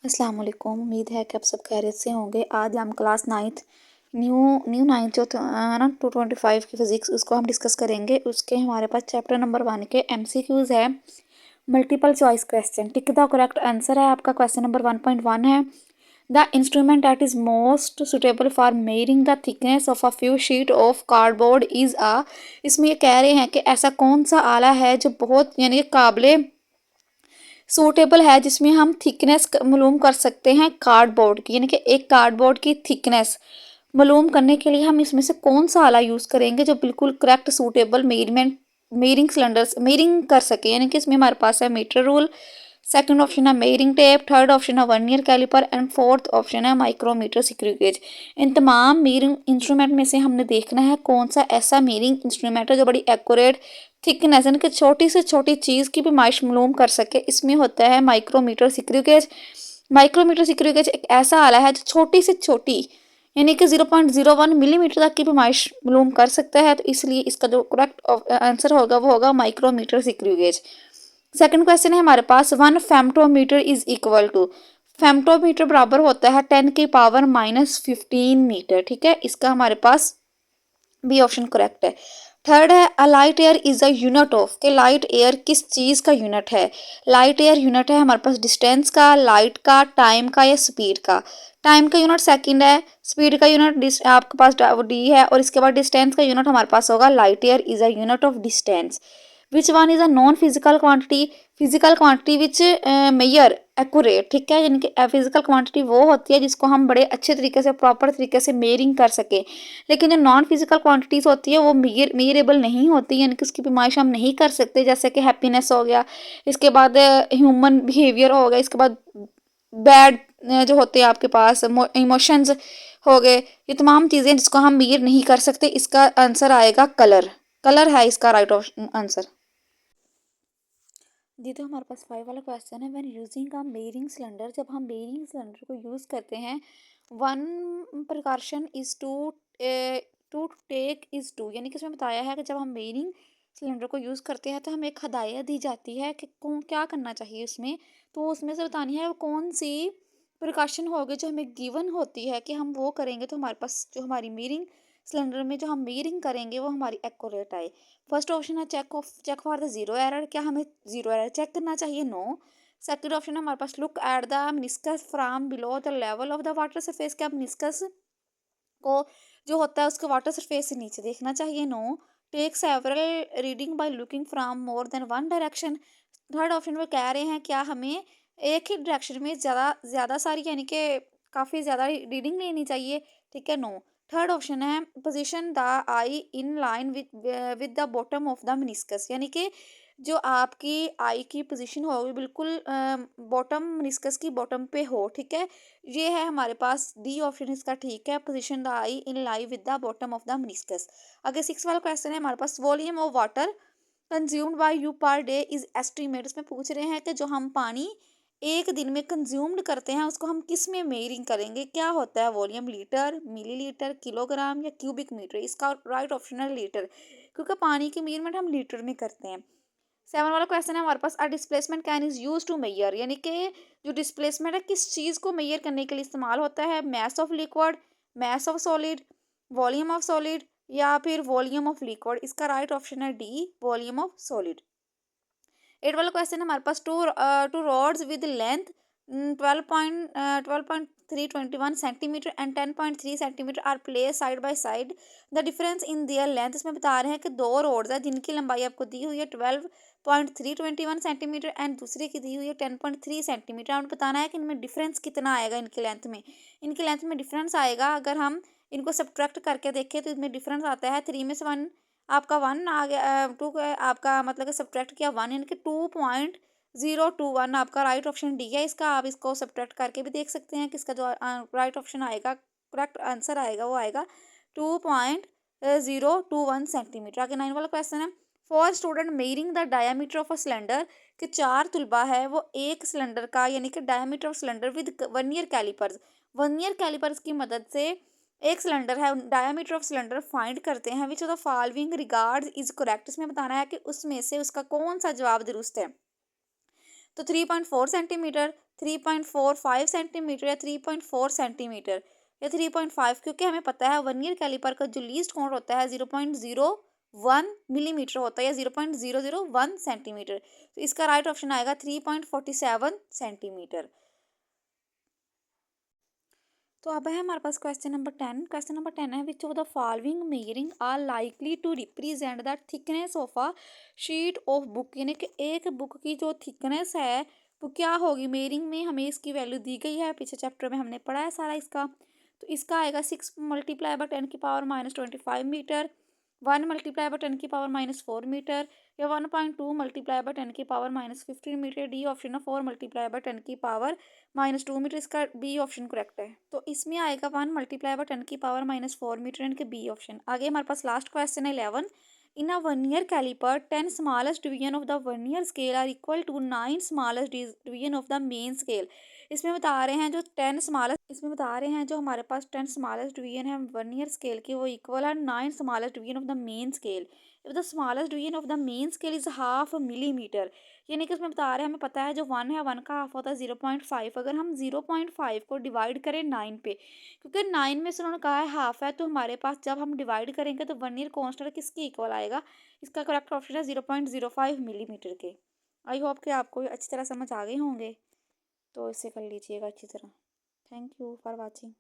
अस्सलाम वालेकुम। उम्मीद है कि आप सब खैरियत से होंगे। आज हम class ninth new new ninth जो ना 225 की फिज़िक्स उसको हम डिस्कस करेंगे। उसके हमारे पास चैप्टर नंबर 1 के MCQs है, multiple choice question. Tick the correct answer है आपका क्वेश्चन नंबर 1.1 है। The instrument that is most suitable for मेयरिंग the thickness of a few sheet of cardboard is a. इसमें ये कह रहे हैं कि ऐसा कौन सा आला है जो बहुत यानी कि काबिले सूटेबल है, जिसमें हम थिकनेस मालूम कर सकते हैं कार्डबोर्ड की, यानी कि एक कार्डबोर्ड की थिकनेस मालूम करने के लिए हम इसमें से कौन सा आला यूज़ करेंगे जो बिल्कुल करेक्ट सूटेबल मेयरिंग सिलेंडर्स मेयरिंग कर सके। यानी कि इसमें हमारे पास है मीटर रूल, सेकंड ऑप्शन है मेयरिंग टेप, थर्ड ऑप्शन है vernier caliper and fourth option है माइक्रोमीटर स्क्रू गेज। इन तमाम मेयरिंग इंस्ट्रूमेंट में से हमने देखना है कौन सा ऐसा मेयरिंग इंस्ट्रूमेंट है जो बड़ी एक्यूरेट थिकनेस यानी कि छोटी से छोटी चीज़ की भी माइश मालूम कर सके। इसमें होता है micrometer screw gauge. Micrometer screw gauge एक ऐसा आला है जो छोटी से छोटी यानी कि 0.01 मिलीमीटर तक की भी माइश मालूम कर सकता है, तो इसलिए इसका जो करेक्ट आंसर होगा वो होगा micrometre screw gauge. Second question है हमारे पास, 1 femtometre is equal to. Femtometre बराबर होता है 10⁻⁻15 मीटर। ठीक है, इसका हमारे पास बी ऑप्शन करेक्ट है। थर्ड है, a light year is a unit of. के लाइट एयर किस चीज़ का यूनिट है। लाइट एयर यूनिट है हमारे पास डिस्टेंस का, लाइट का, टाइम का या स्पीड का। टाइम का यूनिट सेकंड है, स्पीड का यूनिट आपके पास डी है, और इसके बाद डिस्टेंस का यूनिट हमारे पास होगा light year is a unit of distance. Which one is a non physical quantity. Physical quantity which mayor accurate. ठीक है, यानी कि फिजिकल क्वांटिटी वो होती है जिसको हम बड़े अच्छे तरीके से प्रॉपर तरीके से मेयरिंग कर सके, लेकिन जो नॉन फिजिकल क्वांटिटीज़ होती है वो मेयरेबल नहीं होती, यानी कि उसकी पैमाइश हम नहीं कर सकते। जैसे कि हैप्पीनेस हो गया, इसके बाद ह्यूमन बिहेवियर हो गया, इसके बाद बैड जो होते हैं आपके पास इमोशंस हो गए, ये तमाम चीज़ें जिसको हम मेयर नहीं कर सकते। इसका आंसर आएगा कलर। कलर है इसका राइट आंसर। जी, तो हमारे पास 5 वाला क्वेश्चन है, when using a measuring cylinder. जब हम मेयरिंग सिलेंडर को यूज़ करते हैं, one precaution is to take is to. यानी कि इसमें बताया है कि जब हम मेयरिंग सिलेंडर को यूज़ करते हैं तो हमें एक हदायत दी जाती है कि कौन क्या करना चाहिए उसमें। तो उसमें से बतानी है वो कौन सी प्रिकॉशन होगी जो हमें गिवन होती है कि हम वो करेंगे तो हमारे पास जो हमारी मेयरिंग सिलेंडर में जो हम मेयरिंग करेंगे वो हमारी एक्यूरेट आए। फर्स्ट ऑप्शन है check for the zero error. क्या हमें जीरो एरर चेक करना चाहिए? नो। सेकंड ऑप्शन है हमारे पास, look at the meniscus from below the level of the water surface. क्या मिनिस्कस को जो होता है उसके वाटर सरफेस से नीचे देखना चाहिए? No. Take several reading by looking from more than one direction. Third option में कह रहे हैं क्या हमें एक ही डायरेक्शन में ज़्यादा ज़्यादा सारी यानी कि काफ़ी ज़्यादा रीडिंग लेनी चाहिए? ठीक है, नो। थर्ड ऑप्शन है, position the eye in line with the bottom of the meniscus. यानी कि जो आपकी आई की पोजीशन होगी बिल्कुल बॉटम मिनिस्कस की बॉटम पे हो। ठीक है, ये है हमारे पास डी ऑप्शन इसका ठीक है, position the eye in line with the bottom of the meniscus. आगे 6 वाला क्वेश्चन है हमारे पास, volume of water consumed by you per day is estimate. इसमें पूछ रहे हैं कि जो हम पानी एक दिन में कंज्यूम्ड करते हैं उसको हम किस में मेयरिंग करेंगे? क्या होता है वॉल्यूम? लीटर, मिलीलीटर, किलोग्राम या क्यूबिक मीटर। इसका राइट ऑप्शन है लीटर, क्योंकि पानी की मेजरमेंट हम लीटर में करते हैं। 7 वाला क्वेश्चन है हमारे पास, a displacement can is use to measure. यानी कि जो डिस्प्लेसमेंट है किस चीज़ को मेयर करने के लिए इस्तेमाल होता है? Mass of liquid, mass of solid, volume of solid या फिर वॉल्यूम ऑफ लिक्विड। इसका राइट ऑप्शन है डी, वॉल्यूम ऑफ सॉलिड। 8 वाला क्वेश्चन हमारे पास, two rods with length 12.321 centimetre and 10.3 centimetre are place side by side, the difference in their length. इसमें बता रहे हैं कि दो रोड्स है जिनकी लंबाई आपको दी हुई है 12.321 सेंटीमीटर एंड दूसरे की दी हुई है 10.3 सेंटीमीटर। हमें बताना है कि इनमें डिफरेंस कितना आएगा। इनकी लेंथ में डिफरेंस आएगा, अगर हम इनको सब्ट्रैक्ट करके देखें तो इसमें डिफरेंस आता है 3 में से 1 आपका 1 आ गया, 2 आपका मतलब कि सब्ट्रैक्ट किया 1, यानी कि 2.021 आपका राइट ऑप्शन डी है इसका। आप इसको सब्ट्रैक्ट करके भी देख सकते हैं कि इसका जो राइट ऑप्शन आएगा, करेक्ट आंसर आएगा वो आएगा 2.021 सेंटीमीटर। आगे 9 वाला क्वेश्चन है, for student मेयरिंग the diameter of a cylinder. कि 4 तुलबा है वो एक सिलेंडर का यानी कि diameter of cylinder with vernier calipers की मदद से एक सिलेंडर है, डायामीटर ऑफ सिलेंडर फाइंड करते हैं, विच of the following regards is correct. इसमें बताना है कि उसमें से उसका कौन सा जवाब दुरुस्त है। तो 3.4 सेंटीमीटर, 3.45 सेंटीमीटर या 3.4 सेंटीमीटर या 3.5, क्योंकि हमें पता है वर्नियर कैलिपर का जो लीस्ट काउंट होता है 0.01 मिलीमीटर होता है या 0.001 सेंटीमीटर। तो इसका राइट ऑप्शन आएगा 3.47 सेंटीमीटर। तो अब है हमारे पास क्वेश्चन नंबर 10। क्वेश्चन नंबर 10 है, which of the following measuring are likely to represent the thickness of a sheet of book. यानी कि एक बुक की जो थिकनेस है वो क्या होगी। मेजरिंग में हमें इसकी वैल्यू दी गई है, पीछे चैप्टर में हमने पढ़ा है सारा इसका। तो इसका आएगा 6 multiply by 10⁻⁻25 metre, 1 multiply by 10⁻⁻4 metre या 1.2 multiply by 10⁻⁻15 metre. D option है 4 मल्टीप्लाई बाय 10⁻⁻2 मीटर। इसका बी ऑप्शन करेक्ट है। तो इसमें आएगा 1 मल्टीप्लाई बाय 10⁻⁻4 मीटर, यानी कि बी ऑप्शन। आगे हमारे पास लास्ट क्वेश्चन है 11। In a vernier calliper 10 smallest division of the vernier scale are equal to 9 smallest division of the main scale. इसमें बता रहे हैं जो 10 स्मॉलेस्ट, इसमें बता रहे हैं जो हमारे पास 10 स्मॉलेस्ट डिवीजन है वर्नियर स्केल की, वो इक्वल है 9 smallest division of the main scale. If the smallest division of the main scale is half millimetre, यानी कि उसमें बता रहे हैं हमें पता है जो 1 है 1 का हाफ होता है 0.5। अगर हम 0.5 को डिवाइड करें 9 पे, क्योंकि 9 में से उन्होंने कहा है हाफ है, तो हमारे पास जब हम डिवाइड करेंगे तो वर्नियर कांस्टेंट किसके इक्वल आएगा। इसका करेक्ट ऑप्शन है 0.05 मिलीमीटर के। आई होप कि आपको अच्छी तरह समझ आ गए होंगे, तो इसे कर लीजिएगा अच्छी तरह। Thank you for watching.